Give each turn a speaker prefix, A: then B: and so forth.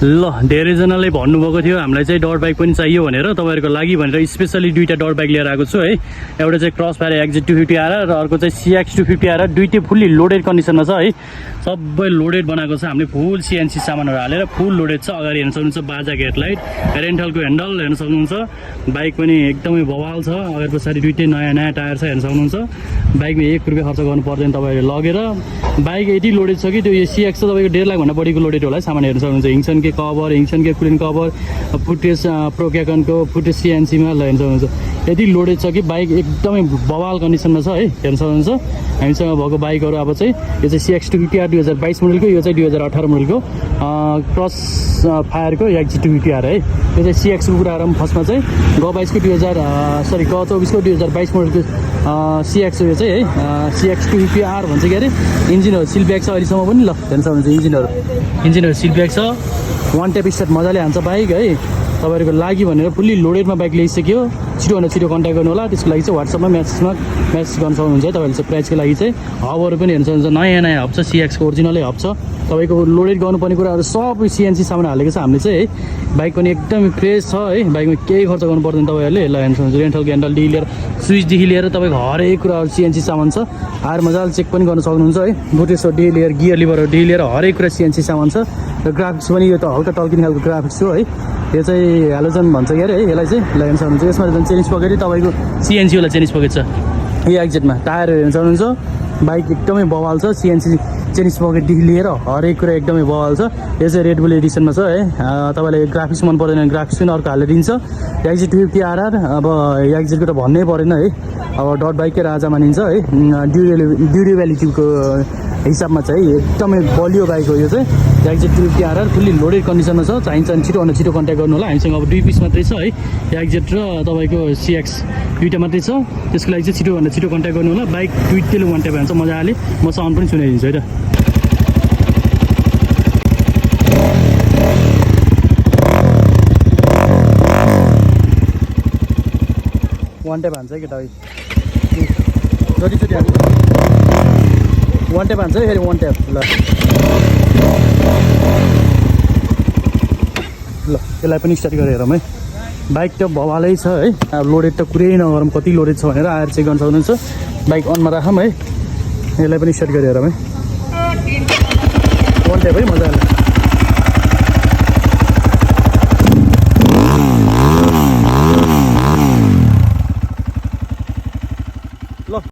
A: ल धेरैजनाले भन्नुभएको थियो हामीलाई चाहिँ डट बाइक पनि चाहियो भनेर, तपाईँहरूको लागि भनेर स्पेसली दुईवटा डट बाइक लिएर आएको छु है। एउटा चाहिँ क्रस फायर एक्जेट 250R र अर्को चाहिँ CX 250R। दुईटै फुल्ली लोडेड कन्डिसनमा छ है, सबै लोडेड बनाएको छ हामीले। फुल CNC सामानहरू हालेर फुल लोडेड छ। अगाडि हेर्न सक्नुहुन्छ बाजा हेडलाइट, रेन्टलको ह्यान्डल हेर्न सक्नुहुन्छ। बाइक पनि एकदमै बवाल छ। अगाडि पछाडि दुईटै नयाँ नयाँ टायर छ हेर्न सक्नुहुन्छ। बाइकमा 1 रुपियाँ खर्च गर्नु पर्दैन तपाईँहरूले लगेर। बाइक यति लोडेड छ कि त्यो CX चाहिँ तपाईँको 1.5 लाखभन्दा बढीको लोडेड होला सामान हेर्न सक्नुहुन्छ। हिङसनकै कभर, हिङसनकै कुलिन कभर, फुटेज प्रोक्याकनको फुटेज CNCमा हेर्न सक्नुहुन्छ। यति लोडेड छ कि बाइक एकदमै बवाल कन्डिसनमा छ है, हेर्न सक्नुहुन्छ। हामीसँग भएको बाइकहरू अब चाहिँ यो चाहिँ CX 250R 2022 मोडलको, यो चाहिँ 2018 मोडलको क्रस फायरको एक्जेट 250R है। यो चाहिँ CX को कुरा गरौँ फर्स्टमा चाहिँ G22 G24 को 2022 मोडलको CX हो यो चाहिँ है। CX 250R भन्छ के अरे। इन्जिनहरू सिल ब्याक छ अहिलेसम्म पनि। ल हेर्न सक्नुहुन्छ इन्जिनहरू सिल ब्याक छ। वान ट्याप स्टार्ट मजाले हान्छ बाइक है। तपाईँहरूको लागि भनेर फुल्ली लोडेडमा बाइक ल्याइसक्यो। छिटोभन्दा छिटो कन्ट्याक्ट गर्नु होला। त्यसको लागि चाहिँ व्हाट्सएपमा म्यासेज गर्न सक्नुहुन्छ है। तपाईँहरूले चाहिँ प्राइसको लागि चाहिँ हबहरू पनि हेर्न सक्नुहुन्छ। नयाँ नयाँ हब छ, CX को ओरिजिनलै हब छ। तपाईँको लोडेड गर्नुपर्ने कुराहरू सब CNC सामान हालेको छ हामीले चाहिँ है। बाइक पनि एकदमै फ्रेस छ है। बाइकमा केही खर्च गर्नु पर्दैन तपाईँहरूले। ल हेर्न सक्नुहुन्छ रेन्टल क्यान्डलदेखि लिएर स्विचदेखि लिएर तपाईँको हरेक कुराहरू CNC सामान छ। आएर मजाले चेक पनि गर्न सक्नुहुन्छ है। बुटेसहरूदेखि लिएर गियर लिभरहरूदेखि लिएर हरेक कुरा CNC सामान छ। र ग्राफिक्स पनि यो त हल्का टल्किने खालको ग्राफिक्स हो है। यो चाहिँ हेलोजन भन्छ के अरे है यसलाई चाहिँ। ल हेर्न सक्नुहुन्छ यसमा चाहिँ चेन्ज पकेट तपाईँको CNC वाला चेन्ज पकेट छ यो एक्जेटमा। टायरहरू हेर्न सक्नुहुन्छ। बाइक एकदमै बवाल छ। CNC चेन्ज पकेटदेखि लिएर हरेक कुरा एकदमै बवाल छ। यो चाहिँ रेड बुल एडिसनमा छ है। तपाईँलाई ग्राफिक्स मन पर्दैन ग्राफिक्स पनि अर्को हालेर दिन्छ। एक्जेट 250R अब एक्जेटको त भन्नै परेन है। अब डट बाइककै राजा मानिन्छ है। ड्युरेबिलिटीको हिसाबमा चाहिँ एकदमै बलियो बाइक हो यो चाहिँ एक्जेट 250R। फुल्ली लोडेड कन्डिसनमा छ। चाहिन्छ भने छिटोभन्दा छिटो कन्ट्याक्ट गर्नु होला। हामीसँग अब 2 पिस मात्रै छ है। एक्जेट र तपाईँको CX दुईवटा मात्रै छ। त्यसको लागि चाहिँ छिटोभन्दा छिटो कन्ट्याक्ट गर्नु होला। बाइक दुईटैले वान ट्याप हान्छ मजाले। म साउन्ड पनि सुनाइदिन्छु है त। वान ट्याप हान्छ है केटा जतिचोटि हान्छ वान ट्याप हान्छ है। फेरि वान ट्याप। ल यसलाई पनि स्टार्ट गरेर हेरौँ है। बाइक त बवालै छ है। अब लोडेड त कुरै नगरौँ कति लोडेड छ भनेर आएर चेक गर्न सक्नुहुन्छ। बाइक अनमा राखौँ है। यसलाई पनि स्टार्ट गरेर हेरौँ है। वान ट्याप है मजाले।